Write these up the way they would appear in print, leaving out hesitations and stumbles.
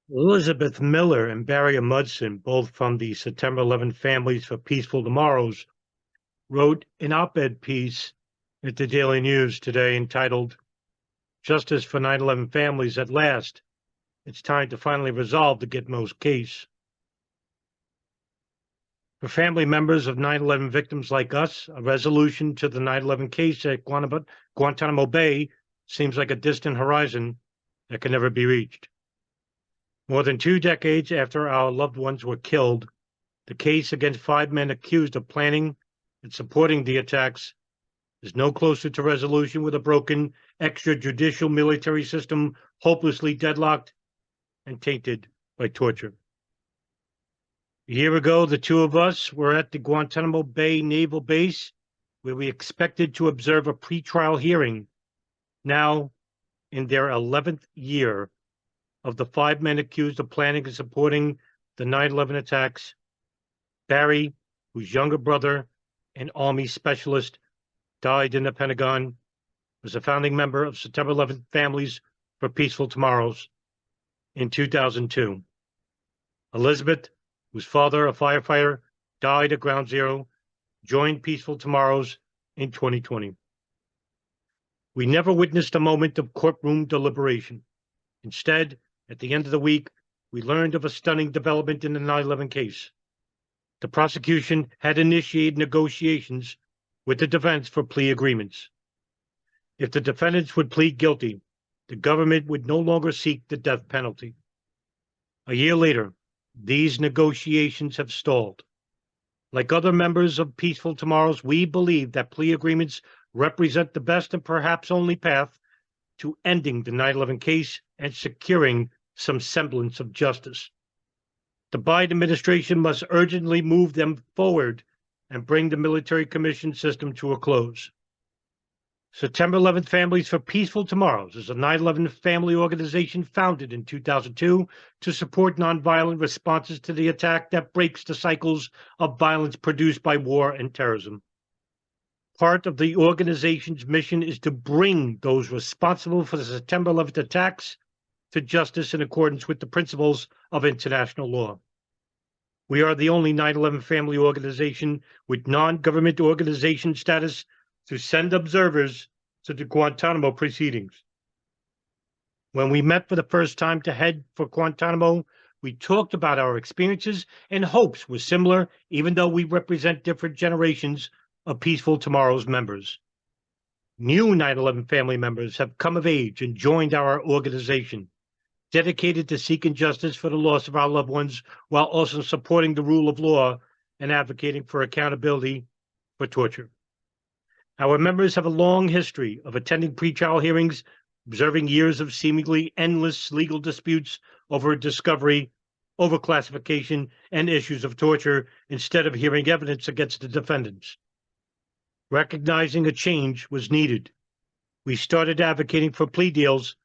Elizabeth Miller and Barry Amundson, both from the September 11 Families for Peaceful Tomorrows, wrote an op-ed piece at the Daily News today entitled Justice for 9/11 Families at Last. It's time to finally resolve the Gitmo's case. For family members of 9/11 victims like us, a resolution to the 9/11 case at Guantanamo Bay seems like a distant horizon that can never be reached. More than 2 decades after our loved ones were killed, the case against 5 men accused of planning and supporting the attacks is no closer to resolution, with a broken extrajudicial military system hopelessly deadlocked and tainted by torture. A year ago, the two of us were at the Guantanamo Bay Naval Base, where we expected to observe a pretrial hearing. Now, in their 11th year, of the 5 men accused of planning and supporting the 9/11 attacks, Barry, whose younger brother, an Army specialist, died in the Pentagon, was a founding member of September 11th Families for Peaceful Tomorrows in 2002. Elizabeth, whose father, a firefighter, died at Ground Zero, joined Peaceful Tomorrows in 2020. We never witnessed a moment of courtroom deliberation. Instead, at the end of the week, we learned of a stunning development in the 9/11 case. The prosecution had initiated negotiations with the defense for plea agreements. If the defendants would plead guilty, the government would no longer seek the death penalty. A year later, these negotiations have stalled. Like other members of Peaceful Tomorrows, we believe that plea agreements represent the best and perhaps only path to ending the 9/11 case and securing some semblance of justice. The Biden administration must urgently move them forward and bring the military commission system to a close. September 11th Families for Peaceful Tomorrows is a 9/11 family organization founded in 2002 to support nonviolent responses to the attack that breaks the cycles of violence produced by war and terrorism. Part of the organization's mission is to bring those responsible for the September 11th attacks to justice in accordance with the principles of international law. We are the only 9/11 family organization with non-government organization status to send observers to the Guantanamo proceedings. When we met for the first time to head for Guantanamo, we talked about our experiences and hopes were similar, even though we represent different generations of Peaceful Tomorrow's members. New 9/11 family members have come of age and joined our organization, dedicated to seeking justice for the loss of our loved ones while also supporting the rule of law and advocating for accountability for torture. Our members have a long history of attending pretrial hearings, observing years of seemingly endless legal disputes over discovery, overclassification, and issues of torture instead of hearing evidence against the defendants. Recognizing a change was needed, we started advocating for plea deals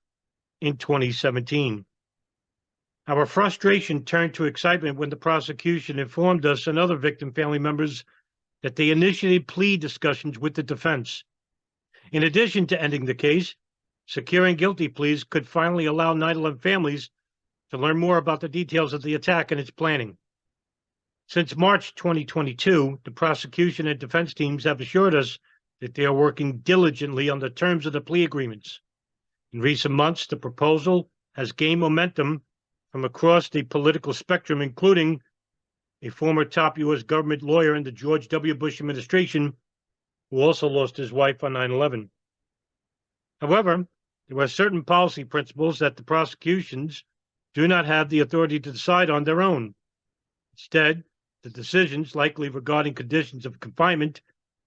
in 2017. Our frustration turned to excitement when the prosecution informed us and other victim family members that they initiated plea discussions with the defense. In addition to ending the case, securing guilty pleas could finally allow 9/11 families to learn more about the details of the attack and its planning. Since March 2022, the prosecution and defense teams have assured us that they are working diligently on the terms of the plea agreements. In recent months, the proposal has gained momentum from across the political spectrum, including a former top U.S. government lawyer in the George W. Bush administration, who also lost his wife on 9/11. However, there are certain policy principles that the prosecutions do not have the authority to decide on their own. Instead, the decisions, likely regarding conditions of confinement,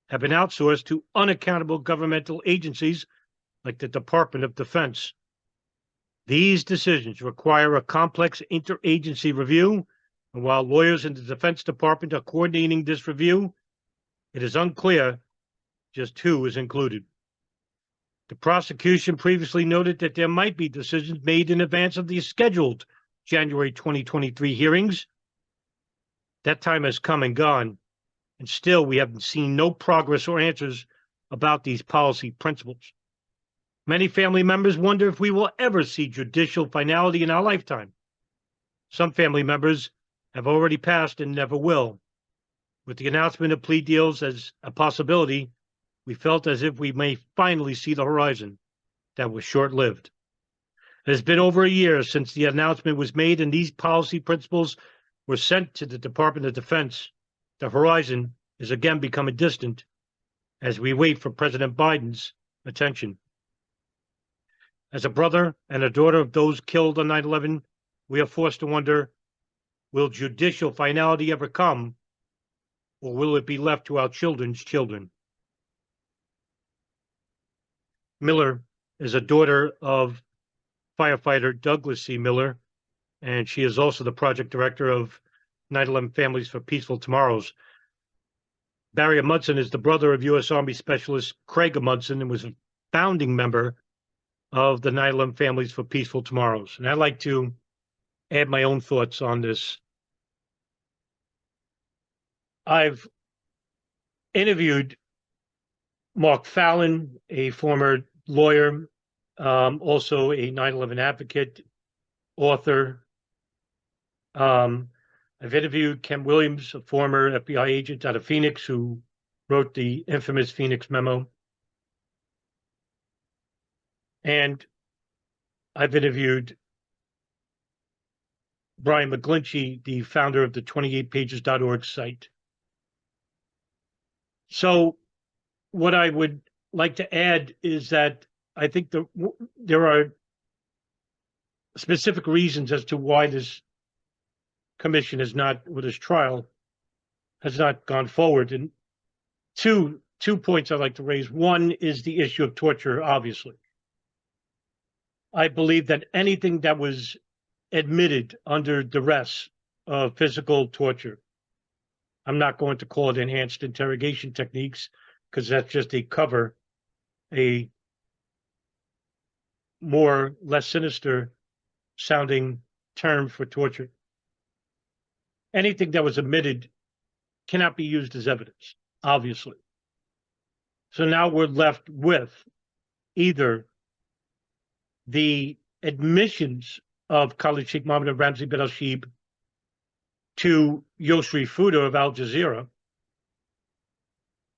have been outsourced to unaccountable governmental agencies like the Department of Defense. These decisions require a complex interagency review, and while lawyers in the Defense Department are coordinating this review, it is unclear just who is included. The prosecution previously noted that there might be decisions made in advance of the scheduled January 2023 hearings. That time has come and gone, and still we have seen no progress or answers about these policy principles. Many family members wonder if we will ever see judicial finality in our lifetime. Some family members have already passed and never will. With the announcement of plea deals as a possibility, we felt as if we may finally see the horizon. That was short-lived. It has been over a year since the announcement was made and these policy principles were sent to the Department of Defense. The horizon is again becoming distant as we wait for President Biden's attention. As a brother and a daughter of those killed on 9/11, we are forced to wonder, will judicial finality ever come, or will it be left to our children's children? Miller is a daughter of firefighter Douglas C. Miller, and she is also the project director of 9/11 Families for Peaceful Tomorrows. Barry Amundson is the brother of U.S. Army Specialist Craig Amundson and was a founding member of the 9/11 Families for Peaceful Tomorrows. And I'd like to add my own thoughts on this. I've interviewed Mark Fallon, a former lawyer, also a 9/11 advocate, author. I've interviewed Ken Williams, a former FBI agent out of Phoenix who wrote the infamous Phoenix memo. And I've interviewed Brian McGlinchey, the founder of the 28pages.org site. So what I would like to add is that I think there are specific reasons as to why this commission has not, with this trial, has not gone forward. And two points I'd like to raise. One is the issue of torture, obviously. I believe that anything that was admitted under duress of physical torture, I'm not going to call it enhanced interrogation techniques because that's just a cover, a less sinister sounding term for torture. Anything that was admitted cannot be used as evidence, obviously. So now we're left with either the admissions of Khalid Sheikh Mohammed and Ramzi bin al-Shibh to Yosri Fuda of Al Jazeera,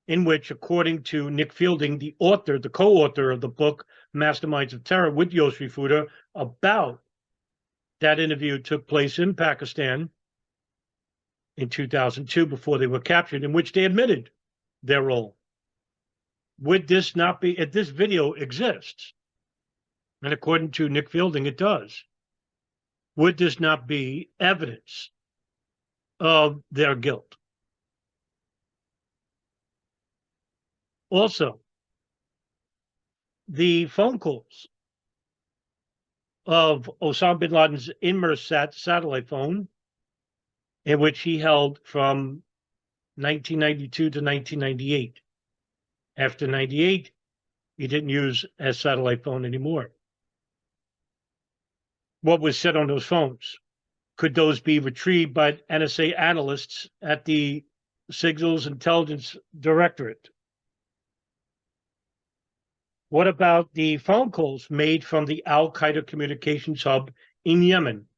in which, according to Nick Fielding, the author, the co-author of the book Masterminds of Terror with Yosri Fuda, about that interview took place in Pakistan in 2002 before they were captured, in which they admitted their role. Would this not be, if this video exists, and according to Nick Fielding, it does, would this not be evidence of their guilt? Also, the phone calls of Osama bin Laden's Inmarsat satellite phone, in which he held from 1992 to 1998. After 98, he didn't use a satellite phone anymore. What was said on those phones? Could those be retrieved by NSA analysts at the Signals Intelligence Directorate? What about the phone calls made from the Al-Qaeda communications hub in Yemen?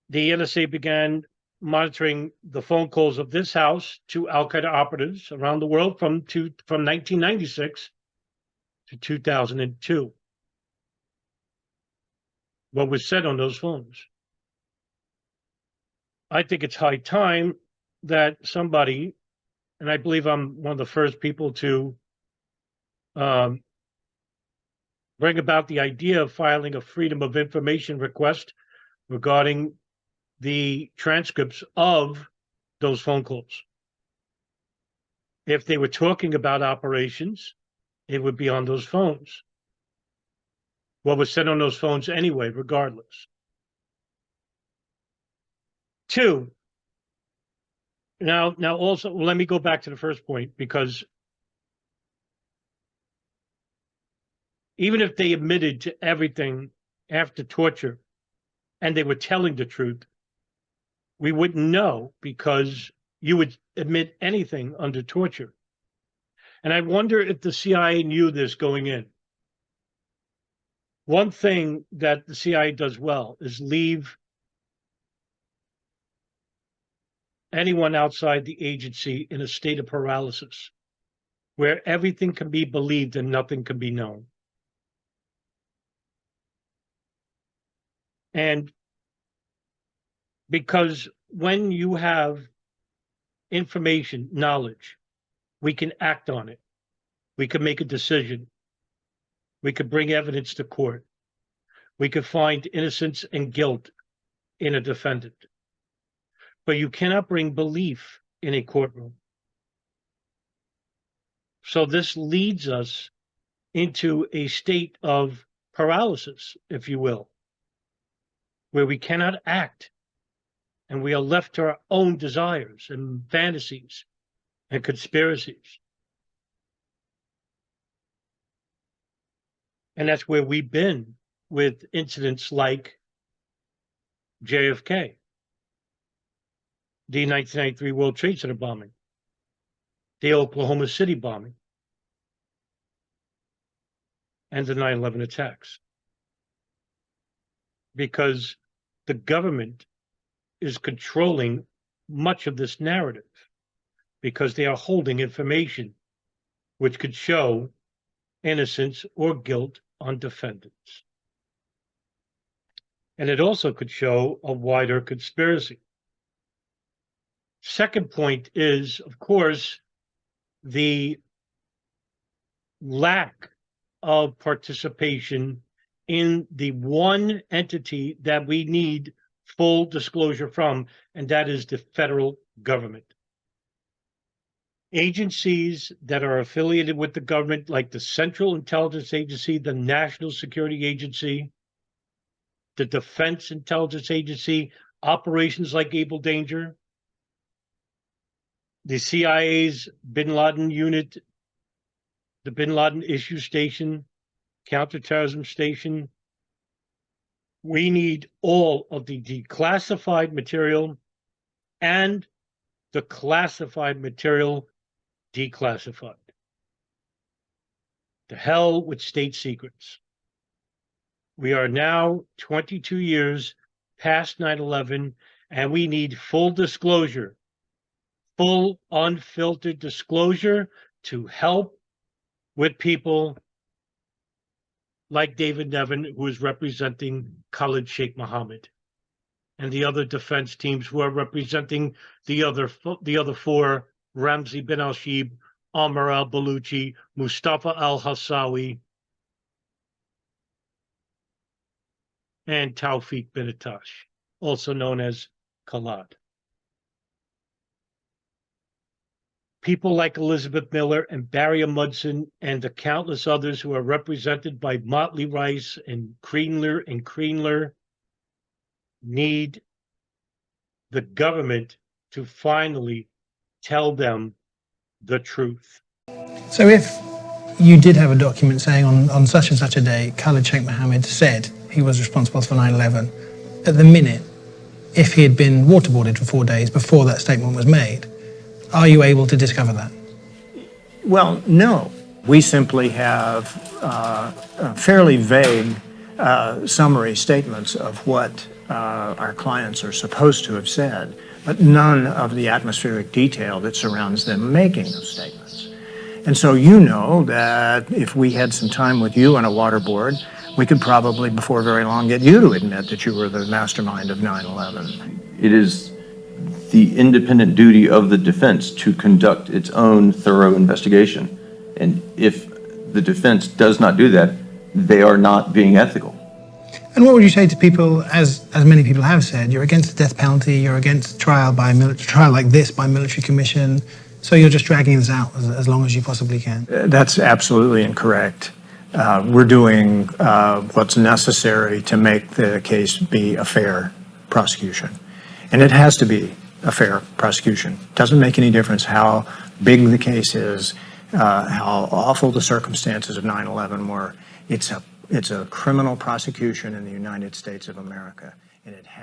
The NSA began monitoring the phone calls of this house to Al-Qaeda operatives around the world from 1996 to 2002. What was said on those phones? I think it's high time that somebody, and I believe I'm one of the first people to bring about the idea of filing a Freedom of Information request regarding the transcripts of those phone calls. If they were talking about operations, it would be on those phones. What was said on those phones anyway, regardless. Two, now also, let me go back to the first point, because even if they admitted to everything after torture and they were telling the truth, we wouldn't know, because you would admit anything under torture. And I wonder if the CIA knew this going in. One thing that the CIA does well is leave anyone outside the agency in a state of paralysis, where everything can be believed and nothing can be known. And because when you have information, knowledge, we can act on it. We can make a decision. We could bring evidence to court. We could find innocence and guilt in a defendant. But you cannot bring belief in a courtroom. So this leads us into a state of paralysis, if you will, where we cannot act and we are left to our own desires and fantasies and conspiracies. And that's where we've been with incidents like JFK, the 1993 World Trade Center bombing, the Oklahoma City bombing, and the 9/11 attacks. Because the government is controlling much of this narrative, because they are holding information which could show innocence or guilt on defendants. And it also could show a wider conspiracy. Second point is, of course, the lack of participation in the one entity that we need full disclosure from, and that is the federal government. Agencies that are affiliated with the government, like the Central Intelligence Agency, the National Security Agency, the Defense Intelligence Agency, operations like Able Danger, the CIA's Bin Laden unit, the Bin Laden issue station, counterterrorism station. We need all of the declassified material and the classified material declassified. To hell with state secrets. We are now 22 years past 9/11, and we need full disclosure, full unfiltered disclosure to help with people like David Nevin, who is representing Khalid Sheikh Mohammed, and the other defense teams who are representing the other four: Ramzi bin al-Shibh, Omar al-Baluchi, Mustafa al-Hassawi, and Tawfiq bin Attash, also known as Khalad. People like Elizabeth Miller and Barry Amundson and the countless others who are represented by Motley Rice and Kreenler need the government to finally tell them the truth. So if you did have a document saying on such and such a day, Khalid Sheikh Mohammed said he was responsible for 9/11, at the minute, if he had been waterboarded for 4 days before that statement was made, are you able to discover that? Well, no. We simply have fairly vague summary statements of what our clients are supposed to have said, but none of the atmospheric detail that surrounds them making those statements. And so you know that if we had some time with you on a waterboard, we could probably, before very long, get you to admit that you were the mastermind of 9/11. It is the independent duty of the defense to conduct its own thorough investigation. And if the defense does not do that, they are not being ethical. And what would you say to people, as many people have said, you're against the death penalty, you're against trial like this by military commission, so you're just dragging this out as long as you possibly can? That's absolutely incorrect. We're doing what's necessary to make the case be a fair prosecution. And it has to be a fair prosecution. It doesn't make any difference how big the case is, how awful the circumstances of 9/11 were. It's a criminal prosecution in the United States of America, and it